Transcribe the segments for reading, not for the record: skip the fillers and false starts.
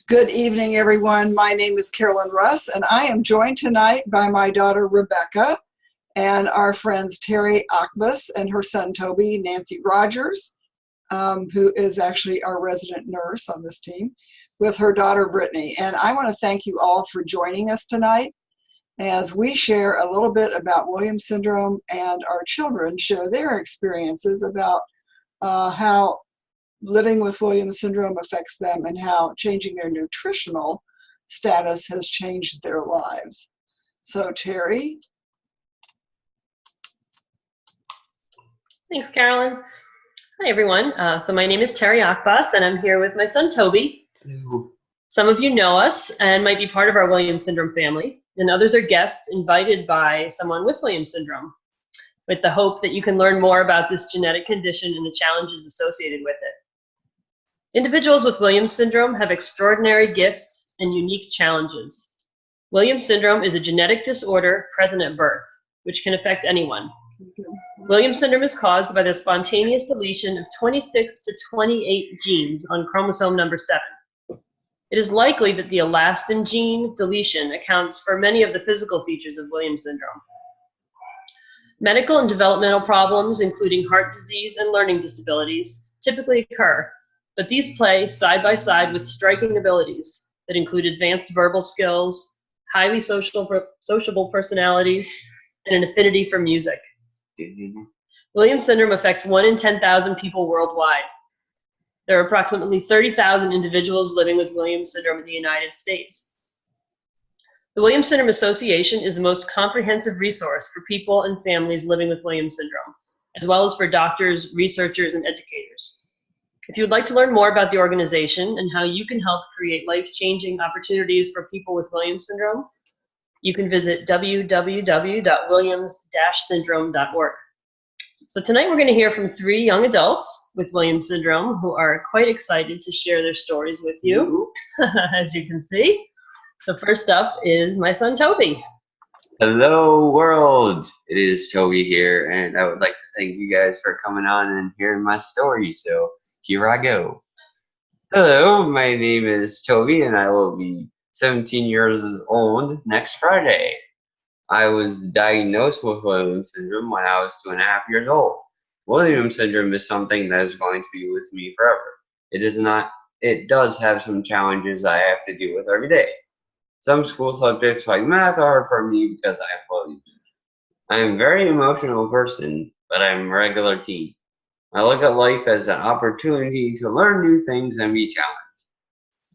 Good evening, everyone. My name is Carolyn Russ, and I am joined tonight by my daughter, Rebekah, and our friends Tobi Akbas and her son, Tobi, Nancy Rogers, who is actually our resident nurse on this team, with her daughter, Brittany. And I want to thank you all for joining us tonight as we share a little bit about Williams syndrome, and our children share their experiences about how living with Williams syndrome affects them and how changing their nutritional status has changed their lives. So, Terry. Thanks, Carolyn. Hi, everyone. So my name is Tobi Akbas, and I'm here with my son, Tobi. Hello. Some of you know us and might be part of our Williams syndrome family, and others are guests invited by someone with Williams syndrome, with the hope that you can learn more about this genetic condition and the challenges associated with it. Individuals with Williams syndrome have extraordinary gifts and unique challenges. Williams syndrome is a genetic disorder present at birth, which can affect anyone. Williams syndrome is caused by the spontaneous deletion of 26 to 28 genes on chromosome number 7. It is likely that the elastin gene deletion accounts for many of the physical features of Williams syndrome. Medical and developmental problems, including heart disease and learning disabilities, typically occur, but these play side by side with striking abilities that include advanced verbal skills, highly sociable personalities, and an affinity for music. Williams syndrome affects 1 in 10,000 people worldwide. There are approximately 30,000 individuals living with Williams syndrome in the United States. The Williams Syndrome Association is the most comprehensive resource for people and families living with Williams syndrome, as well as for doctors, researchers, and educators. If you would like to learn more about the organization and how you can help create life-changing opportunities for people with Williams syndrome, you can visit www.williams-syndrome.org. So tonight we're going to hear from 3 young adults with Williams syndrome who are quite excited to share their stories with you, as you can see. So first up is my son, Tobi. Hello, world. It is Tobi here, and I would like to thank you guys for coming on and hearing my story. So here I go. Hello, my name is Tobi, and I will be 17 years old next Friday. I was diagnosed with Williams syndrome when I was 2.5 years old. Williams syndrome is something that is going to be with me forever. It does have some challenges I have to deal with every day. Some school subjects like math are hard for me because I have Williams. I am a very emotional person, but I'm a regular teen. I look at life as an opportunity to learn new things and be challenged.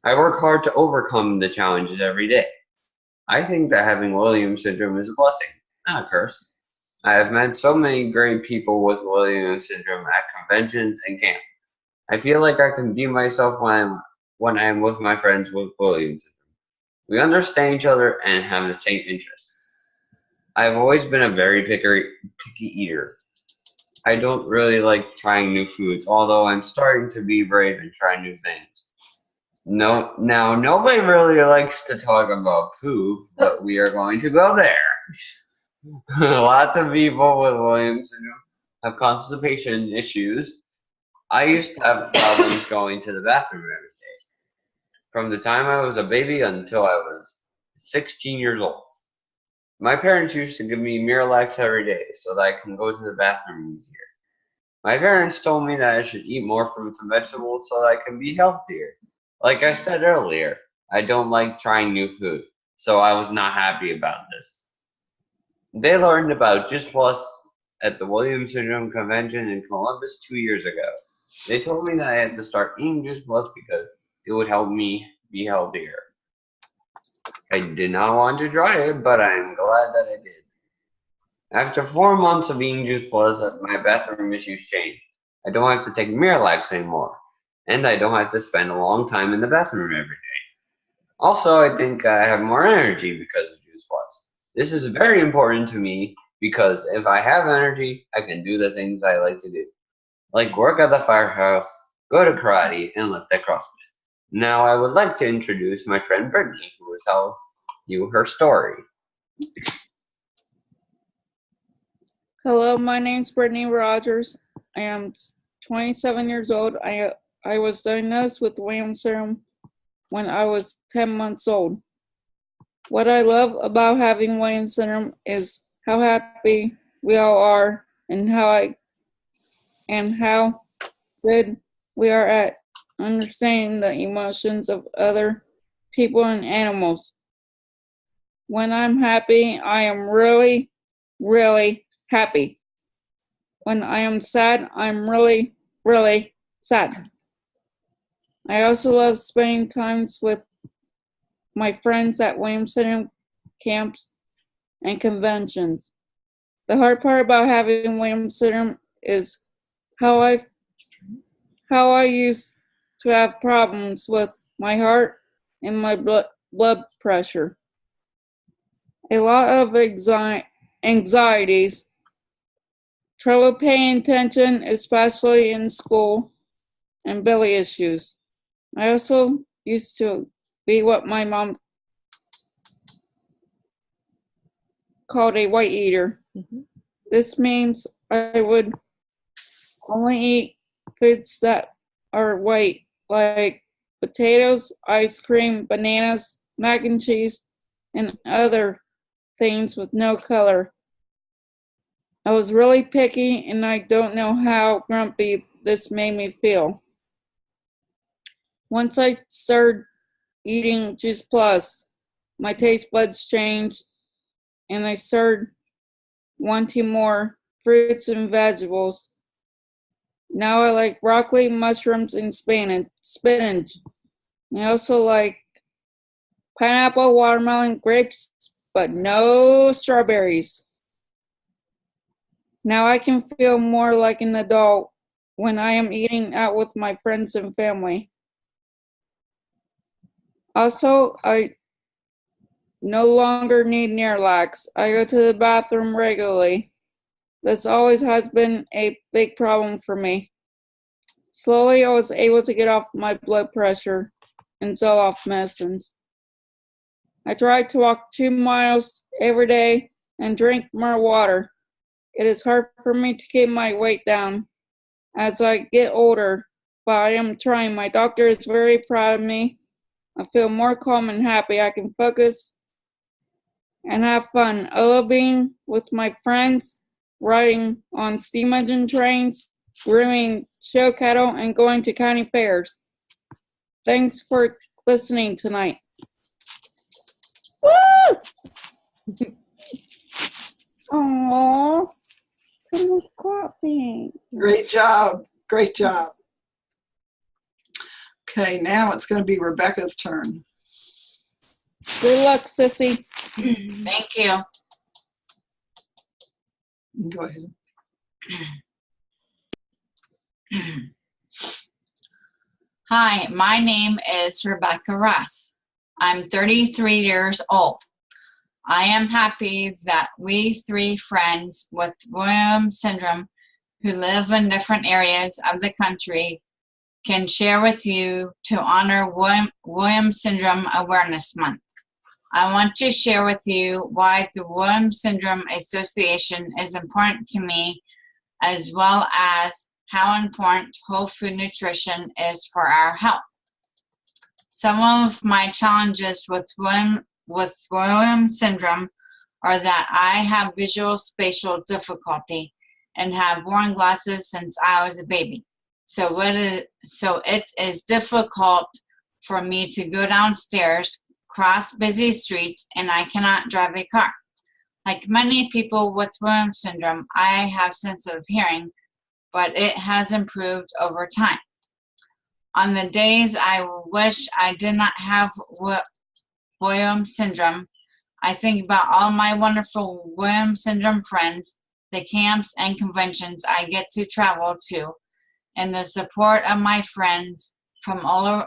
I work hard to overcome the challenges every day. I think that having Williams syndrome is a blessing, not a curse. I have met so many great people with Williams syndrome at conventions and camp. I feel like I can be myself when I'm with my friends with Williams syndrome. We understand each other and have the same interests. I've always been a very picky eater. I don't really like trying new foods, although I'm starting to be brave and try new things. Now nobody really likes to talk about poop, but we are going to go there. Lots of people with Williams syndrome have constipation issues. I used to have problems going to the bathroom every day, from the time I was a baby until I was 16 years old. My parents used to give me Miralax every day so that I can go to the bathroom easier. My parents told me that I should eat more fruits and vegetables so that I can be healthier. Like I said earlier, I don't like trying new food, so I was not happy about this. They learned about Just Plus at the Williams Syndrome Convention in Columbus 2 years ago. They told me that I had to start eating Just Plus because it would help me be healthier. I did not want to try it, but I am glad that I did. After 4 months of eating Just Plus, my bathroom issues changed. I don't have to take Miralax anymore, and I don't have to spend a long time in the bathroom every day. Also, I think I have more energy because of Just Plus. This is very important to me because if I have energy, I can do the things I like to do, like work at the firehouse, go to karate, and lift a CrossFit. Now, I would like to introduce my friend Brittany, who will tell you her story. Hello, my name's Brittany Rogers. I am 27 years old. I was diagnosed with Williams syndrome when I was 10 months old. What I love about having Williams syndrome is how happy we all are and how good we are at understanding the emotions of other people and animals. When I'm happy, I am really, really happy. When I am sad, I'm really, really sad. I also love spending times with my friends at Williams syndrome camps and conventions. The hard part about having Williams syndrome is how I used to have problems with my heart and my blood pressure. A lot of anxieties, trouble paying attention, especially in school, and belly issues. I also used to be what my mom called a white eater. This means I would only eat foods that are white, like potatoes, ice cream, bananas, mac and cheese, and other things with no color. I was really picky, and I don't know how grumpy this made me feel. Once I started eating Juice Plus, my taste buds changed, and I started wanting more fruits and vegetables. Now I like broccoli, mushrooms, and spinach. I also like pineapple, watermelon, grapes, but no strawberries. Now I can feel more like an adult when I am eating out with my friends and family. Also, I no longer need Miralax. I go to the bathroom regularly. This always has been a big problem for me. Slowly, I was able to get off my blood pressure and Zoloft medicines. I tried to walk 2 miles every day and drink more water. It is hard for me to keep my weight down as I get older, but I am trying. My doctor is very proud of me. I feel more calm and happy. I can focus and have fun. I love being with my friends, riding on steam engine trains, grooming show cattle, and going to county fairs. Thanks for listening tonight. Woo! Aww. Someone's clapping. Great job. Great job. Okay, now it's going to be Rebekah's turn. Good luck, sissy. Thank you. Go ahead. Hi, my name is Rebekah Russ. I'm 33 years old. I am happy that we 3 friends with Williams syndrome who live in different areas of the country can share with you to honor Williams Syndrome Awareness Month. I want to share with you why the Williams Syndrome Association is important to me, as well as how important whole food nutrition is for our health. Some of my challenges with Williams Syndrome are that I have visual spatial difficulty and have worn glasses since I was a baby. So it is difficult for me to go downstairs, cross busy streets, and I cannot drive a car. Like many people with Williams syndrome, I have sensitive hearing, but it has improved over time. On the days I wish I did not have Williams syndrome, I think about all my wonderful Williams syndrome friends, the camps and conventions I get to travel to, and the support of my friends from all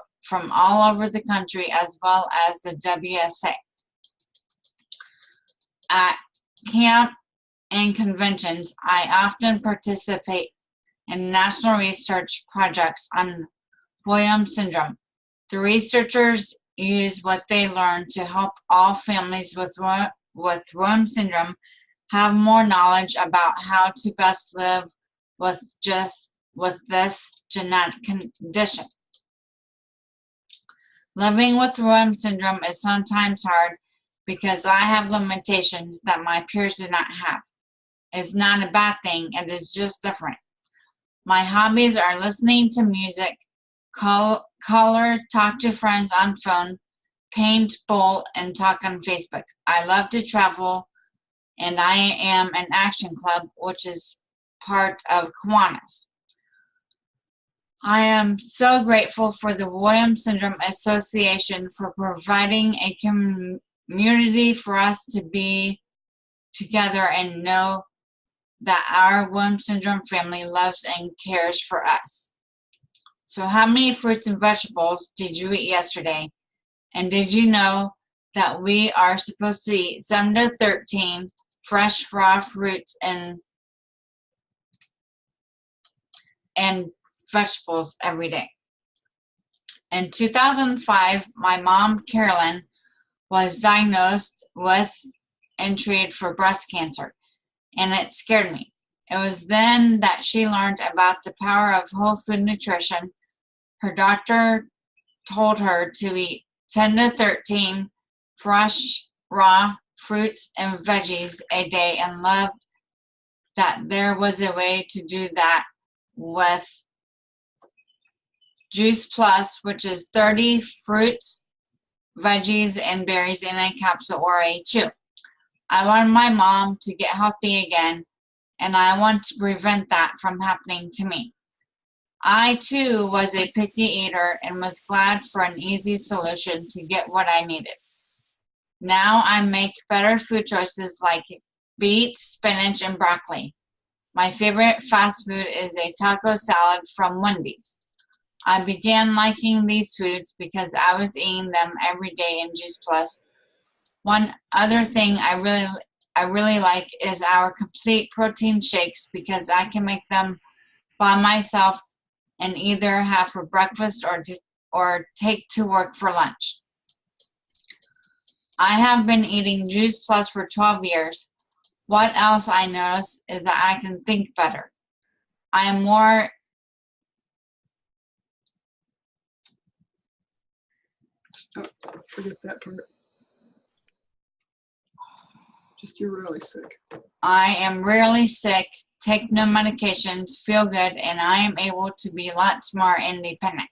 over the country, as well as the WSA. At camp and conventions, I often participate in national research projects on Williams syndrome. The researchers use what they learn to help all families with Williams syndrome have more knowledge about how to best live with this genetic condition. Living with Williams syndrome is sometimes hard because I have limitations that my peers do not have. It's not a bad thing, it is just different. My hobbies are listening to music, color, talk to friends on phone, paint, bowl, and talk on Facebook. I love to travel, and I am an action club, which is part of Kiwanis. I am so grateful for the Williams Syndrome Association for providing a community for us to be together and know that our Williams Syndrome family loves and cares for us. So how many fruits and vegetables did you eat yesterday? And did you know that we are supposed to eat 7 to 13 fresh raw fruits and vegetables every day? In 2005, my mom, Carolyn, was diagnosed with and treated for breast cancer, and it scared me. It was then that she learned about the power of whole food nutrition. Her doctor told her to eat 10 to 13 fresh, raw fruits and veggies a day, and loved that there was a way to do that with Juice Plus, which is 30 fruits, veggies, and berries in a capsule or a chew. I want my mom to get healthy again, and I want to prevent that from happening to me. I too was a picky eater and was glad for an easy solution to get what I needed. Now I make better food choices like beets, spinach, and broccoli. My favorite fast food is a taco salad from Wendy's. I began liking these foods because I was eating them every day in Juice Plus. One other thing I really like is our complete protein shakes because I can make them by myself and either have for breakfast or take to work for lunch. I have been eating Juice Plus for 12 years. What else I notice is that I can think better. I am more Forget that part. Just you're really sick. I am rarely sick, take no medications, feel good, and I am able to be lots more independent.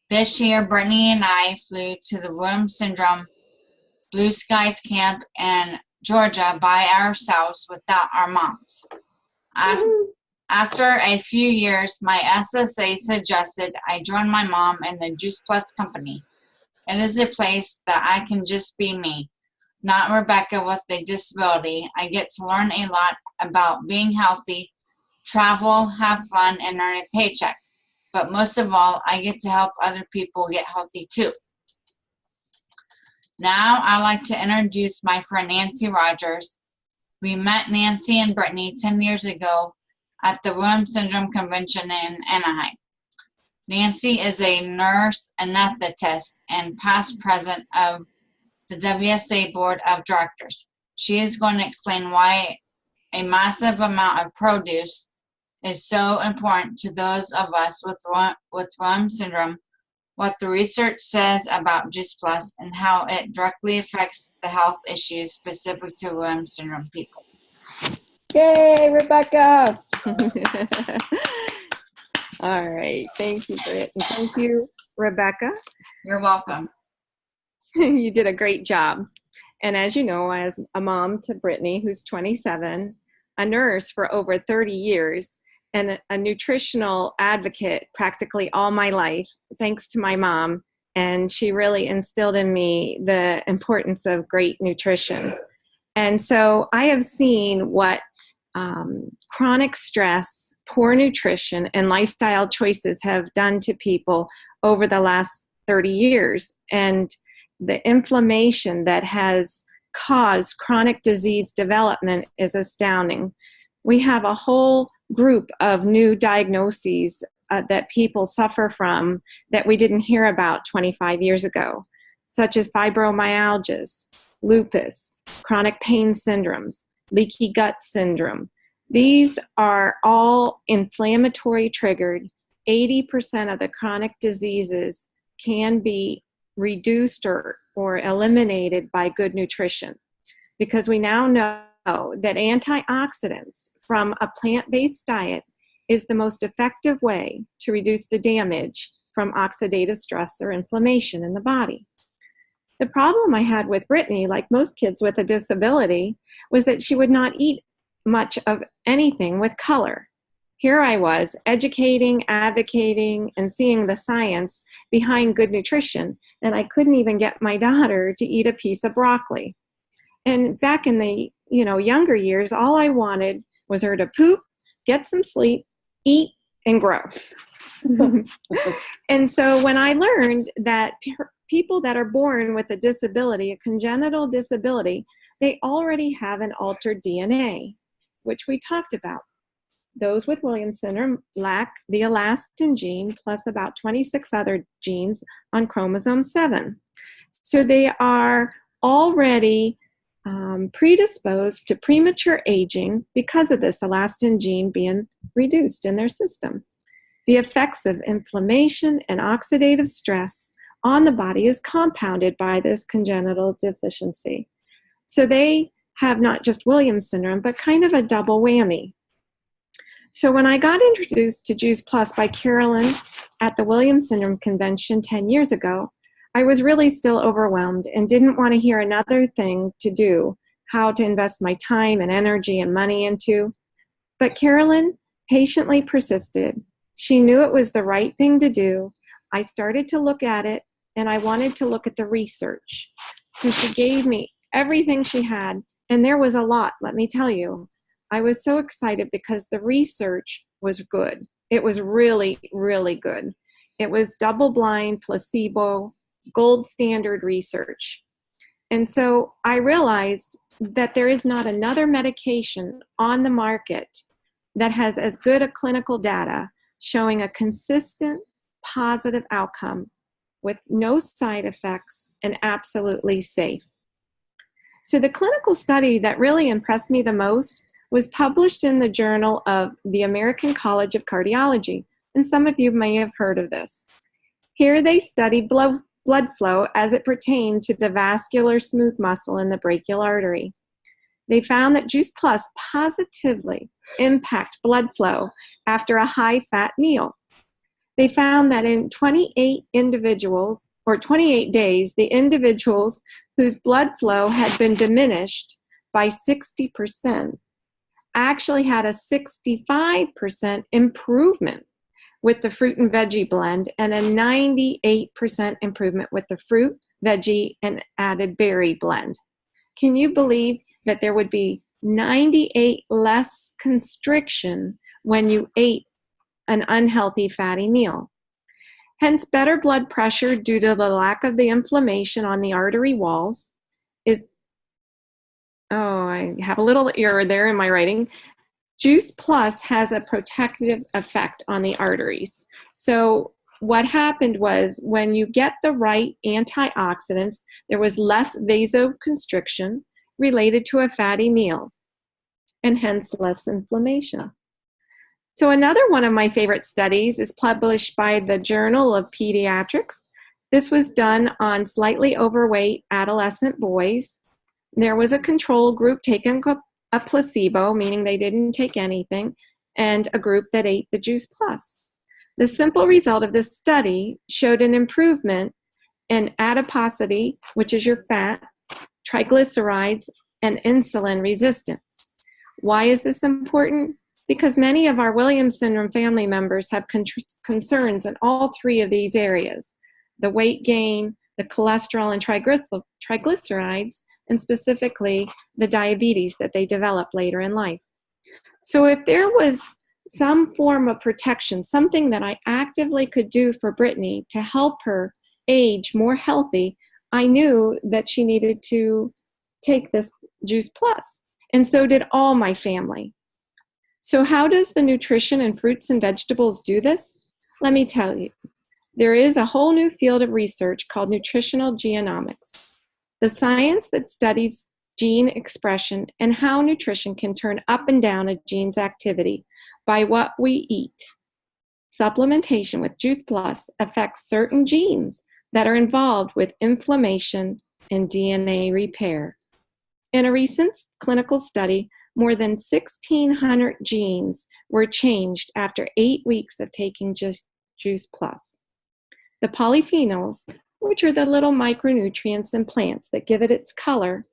This year, Brittany and I flew to the Williams Syndrome Blue Skies Camp in Georgia by ourselves without our moms. After a few years, my SSA suggested I join my mom in the Juice Plus company. It is a place that I can just be me, not Rebekah with a disability. I get to learn a lot about being healthy, travel, have fun, and earn a paycheck. But most of all, I get to help other people get healthy too. Now I'd like to introduce my friend Nancy Rogers. We met Nancy and Brittany 10 years ago at the Williams Syndrome Convention in Anaheim. Nancy is a nurse anesthetist and past president of the WSA Board of Directors. She is going to explain why a massive amount of produce is so important to those of us with Williams Syndrome, what the research says about Juice Plus, and how it directly affects the health issues specific to Williams Syndrome people. Yay, Rebekah! All right, thank you, Britt, and thank you, Rebekah. You're welcome. You did a great job. And as you know, as a mom to Brittany, who's 27, a nurse for over 30 years, and a nutritional advocate practically all my life, thanks to my mom. And she really instilled in me the importance of great nutrition. And so I have seen what chronic stress, poor nutrition, and lifestyle choices have done to people over the last 30 years. And the inflammation that has caused chronic disease development is astounding. We have a whole group of new diagnoses that people suffer from that we didn't hear about 25 years ago, such as fibromyalgia, lupus, chronic pain syndromes, leaky gut syndrome. These are all inflammatory triggered. 80% of the chronic diseases can be reduced or eliminated by good nutrition, because we now know that antioxidants from a plant-based diet is the most effective way to reduce the damage from oxidative stress or inflammation in the body. The problem I had with Brittany, like most kids with a disability, was that she would not eat much of anything with color. Here I was educating, advocating, and seeing the science behind good nutrition, and I couldn't even get my daughter to eat a piece of broccoli. And back in the younger years, all I wanted was her to poop, get some sleep, eat, and grow. And so when I learned that people that are born with a disability, a congenital disability, they already have an altered DNA, which we talked about. Those with Williams syndrome lack the elastin gene plus about 26 other genes on chromosome 7. So they are already predisposed to premature aging because of this elastin gene being reduced in their system. The effects of inflammation and oxidative stress on the body is compounded by this congenital deficiency. So they have not just Williams syndrome, but kind of a double whammy. So when I got introduced to Juice Plus by Carolyn at the Williams Syndrome Convention 10 years ago, I was really still overwhelmed and didn't want to hear another thing to do, how to invest my time and energy and money into. But Carolyn patiently persisted. She knew it was the right thing to do. I started to look at it, and I wanted to look at the research. So she gave me everything she had, and there was a lot, let me tell you. I was so excited because the research was good. It was really, really good. It was double-blind, placebo, gold standard research. And so I realized that there is not another medication on the market that has as good a clinical data showing a consistent positive outcome with no side effects and absolutely safe. So the clinical study that really impressed me the most was published in the Journal of the American College of Cardiology, and some of you may have heard of this. Here they studied blood flow as it pertained to the vascular smooth muscle in the brachial artery. They found that Juice Plus positively impact blood flow after a high-fat meal. They found that in 28 individuals, or 28 days, the individuals whose blood flow had been diminished by 60% actually had a 65% improvement with the fruit and veggie blend and a 98% improvement with the fruit, veggie, and added berry blend. Can you believe that there would be 98 less constriction when you ate an unhealthy fatty meal? Hence, better blood pressure due to the lack of the inflammation on the artery walls is, I have a little error there in my writing. Juice Plus has a protective effect on the arteries. So what happened was when you get the right antioxidants, there was less vasoconstriction related to a fatty meal, and hence less inflammation. So another one of my favorite studies is published by the Journal of Pediatrics. This was done on slightly overweight adolescent boys. There was a control group taking a placebo, meaning they didn't take anything, and a group that ate the Juice Plus. The simple result of this study showed an improvement in adiposity, which is your fat, triglycerides, and insulin resistance. Why is this important? Because many of our Williams syndrome family members have concerns in all three of these areas: the weight gain, the cholesterol and triglycerides, and specifically the diabetes that they develop later in life. So if there was some form of protection, something that I actively could do for Brittany to help her age more healthy, I knew that she needed to take this Juice Plus, and so did all my family. So how does the nutrition in fruits and vegetables do this? Let me tell you. There is a whole new field of research called nutritional genomics, the science that studies gene expression and how nutrition can turn up and down a gene's activity by what we eat. Supplementation with Juice Plus affects certain genes that are involved with inflammation and DNA repair. In a recent clinical study, more than 1,600 genes were changed after 8 weeks of taking Juice Plus. The polyphenols, which are the little micronutrients in plants that give it its color,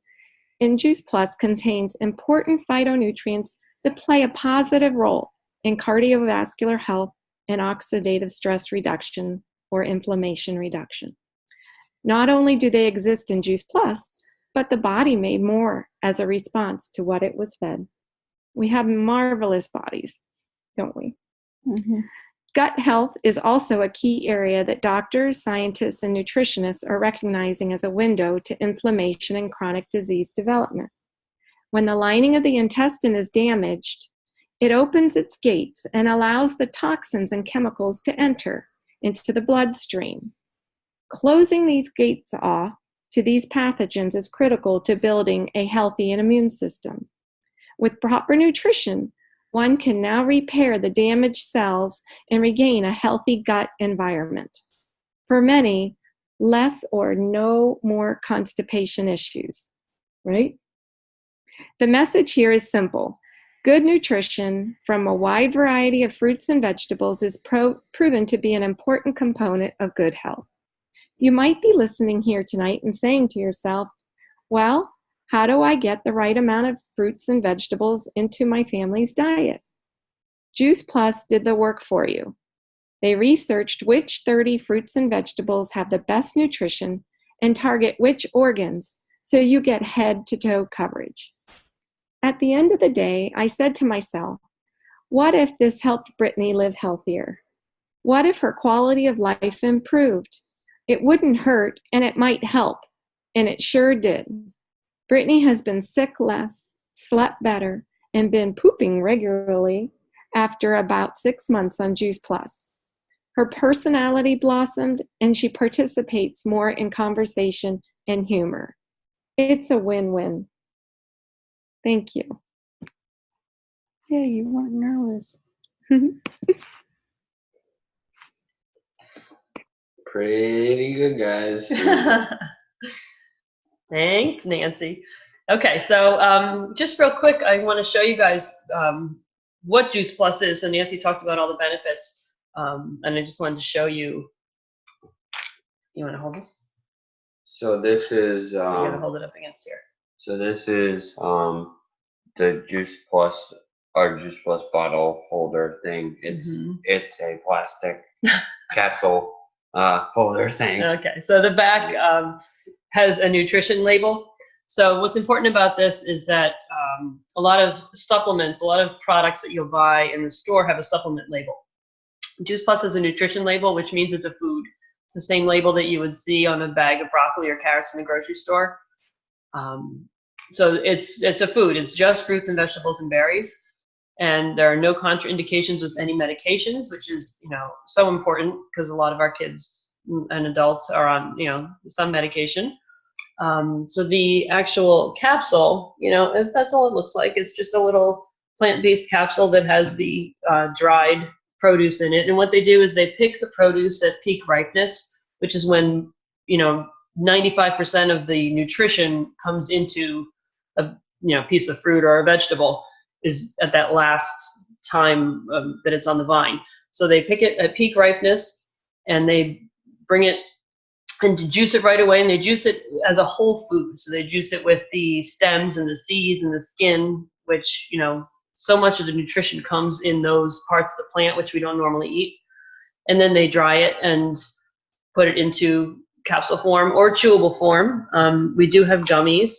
in Juice Plus contains important phytonutrients that play a positive role in cardiovascular health and oxidative stress reduction or inflammation reduction. Not only do they exist in Juice Plus, but the body made more as a response to what it was fed. We have marvelous bodies, don't we? Mm-hmm. Gut health is also a key area that doctors, scientists, and nutritionists are recognizing as a window to inflammation and chronic disease development. When the lining of the intestine is damaged, it opens its gates and allows the toxins and chemicals to enter into the bloodstream. Closing these gates off to these pathogens is critical to building a healthy immune system. With proper nutrition, one can now repair the damaged cells and regain a healthy gut environment. For many, less or no more constipation issues, right? The message here is simple. Good nutrition from a wide variety of fruits and vegetables is proven to be an important component of good health. You might be listening here tonight and saying to yourself, well, how do I get the right amount of fruits and vegetables into my family's diet? Juice Plus did the work for you. They researched which 30 fruits and vegetables have the best nutrition and target which organs so you get head-to-toe coverage. At the end of the day, I said to myself, what if this helped Brittany live healthier? What if her quality of life improved? It wouldn't hurt and it might help, and it sure did. Brittany has been sick less, slept better, and been pooping regularly after about 6 months on Juice Plus. Her personality blossomed and she participates more in conversation and humor. It's a win-win. Thank you. Yeah, you weren't nervous. Pretty good, guys. Thanks, Nancy. Okay, so just real quick, I want to show you guys what Juice Plus is. So Nancy talked about all the benefits, and I just wanted to show you. You want to hold this? So this is I'm going to hold it up against here. so this is the Juice Plus, our Juice Plus bottle holder thing. It's a plastic capsule holder thing. Okay, so the back has a nutrition label. So what's important about this is that a lot of supplements, a lot of products that you'll buy in the store have a supplement label. Juice Plus has a nutrition label, which means it's a food. It's the same label that you would see on a bag of broccoli or carrots in the grocery store. So it's a food. It's just fruits and vegetables and berries. And there are no contraindications with any medications, which is, so important because a lot of our kids and adults are on, some medication. So the actual capsule, that's all it looks like. It's just a little plant-based capsule that has the dried produce in it. And what they do is they pick the produce at peak ripeness, which is when, 95% of the nutrition comes into a, piece of fruit or a vegetable is at that last time that it's on the vine. So they pick it at peak ripeness and they bring it and to juice it right away, and they juice it as a whole food. So they juice it with the stems and the seeds and the skin, which, so much of the nutrition comes in those parts of the plant, which we don't normally eat. And then they dry it and put it into capsule form or chewable form. We do have gummies,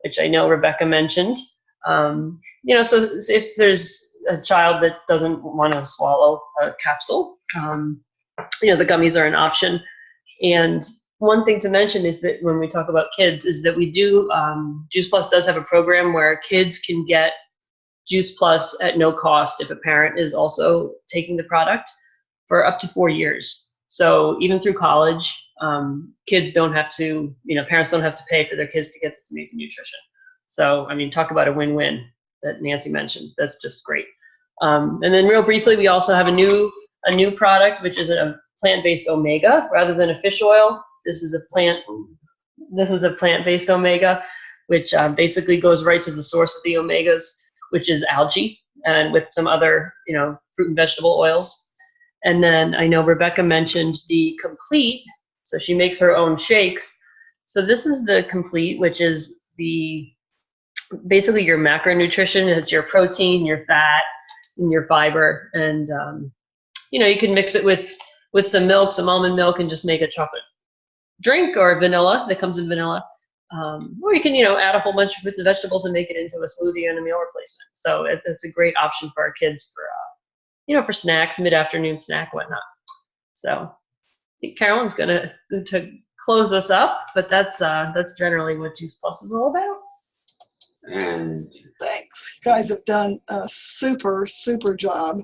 which I know Rebekah mentioned. So if there's a child that doesn't want to swallow a capsule, the gummies are an option. And one thing to mention is that when we talk about kids is that we do, Juice Plus does have a program where kids can get Juice Plus at no cost if a parent is also taking the product for up to 4 years. So even through college, kids don't have to, parents don't have to pay for their kids to get this amazing nutrition. So, talk about a win-win that Nancy mentioned. That's just great. And then real briefly, we also have a new product, which is a plant-based omega rather than a fish oil. This is a plant-based omega, which basically goes right to the source of the omegas, which is algae, and with some other, fruit and vegetable oils. And then I know Rebekah mentioned the complete, so she makes her own shakes. So this is the complete, which is basically your macronutrition. It's your protein, your fat, and your fiber. And, you can mix it with some milk, some almond milk, and just make a chocolate drink, or vanilla that comes in vanilla. Or you can, add a whole bunch of fruits and vegetables and make it into a smoothie and a meal replacement. So it's a great option for our kids for snacks, mid-afternoon snack, whatnot. So I think Carolyn's to close us up, but that's generally what Juice Plus is all about. And thanks. You guys have done a super, super job.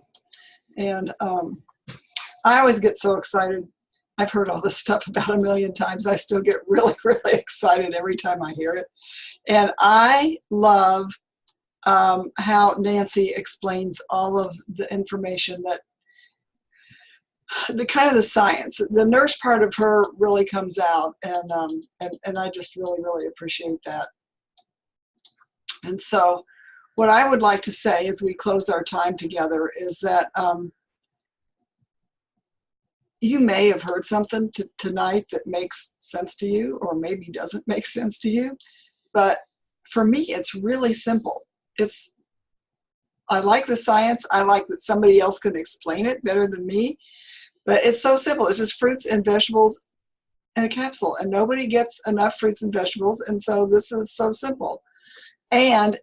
And I always get so excited. I've heard all this stuff about a million times. I still get really, really excited every time I hear it. And I love how Nancy explains all of the information, that the science, the nurse part of her really comes out, and I just really, really appreciate that. And so what I would like to say as we close our time together is that you may have heard something tonight that makes sense to you, or maybe doesn't make sense to you. But for me, it's really simple. I like the science. I like that somebody else can explain it better than me. But it's so simple. It's just fruits and vegetables in a capsule. And nobody gets enough fruits and vegetables. And so this is so simple. And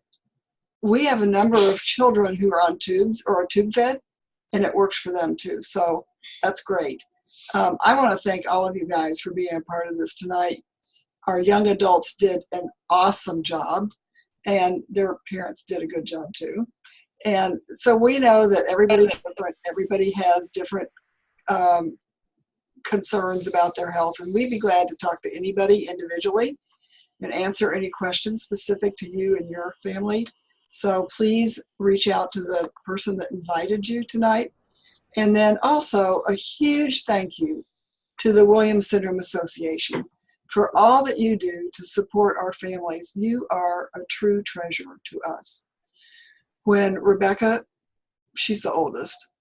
we have a number of children who are on tubes or are tube fed, and it works for them too. So that's great. I want to thank all of you guys for being a part of this tonight. Our young adults did an awesome job, and their parents did a good job too. And so we know that everybody's different. Everybody has different concerns about their health, and we'd be glad to talk to anybody individually and answer any questions specific to you and your family. So please reach out to the person that invited you tonight. And then also a huge thank you to the Williams Syndrome Association for all that you do to support our families. You are a true treasure to us. When Rebekah, she's the oldest,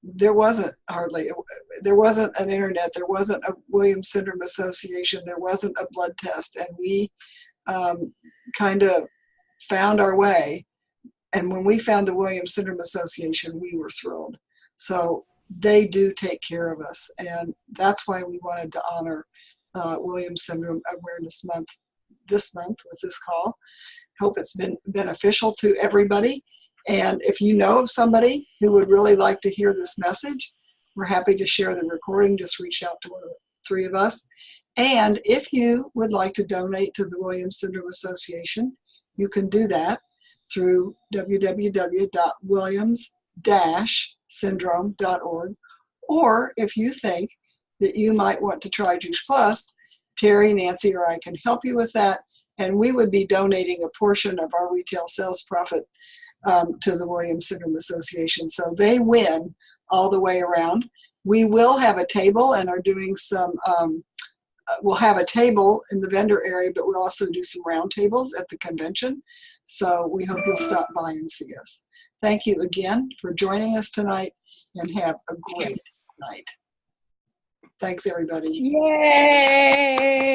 there wasn't an internet, there wasn't a Williams Syndrome Association, there wasn't a blood test, and we kind of found our way. And when we found the Williams Syndrome Association, we were thrilled. So they do take care of us, and that's why we wanted to honor Williams Syndrome Awareness Month this month with this call. Hope it's been beneficial to everybody. And if you know of somebody who would really like to hear this message, we're happy to share the recording. Just reach out to one of the three of us. And if you would like to donate to the Williams Syndrome Association, you can do that through www.williams-syndrome.org. Or if you think that you might want to try Juice Plus, Terry, Nancy, or I can help you with that. And we would be donating a portion of our retail sales profit to the Williams Syndrome Association. So they win all the way around. We will have a table and are doing some, we'll have a table in the vendor area, but we'll also do some round tables at the convention. So we hope you'll stop by and see us. Thank you again for joining us tonight, and have a great night. Thanks, everybody. Yay!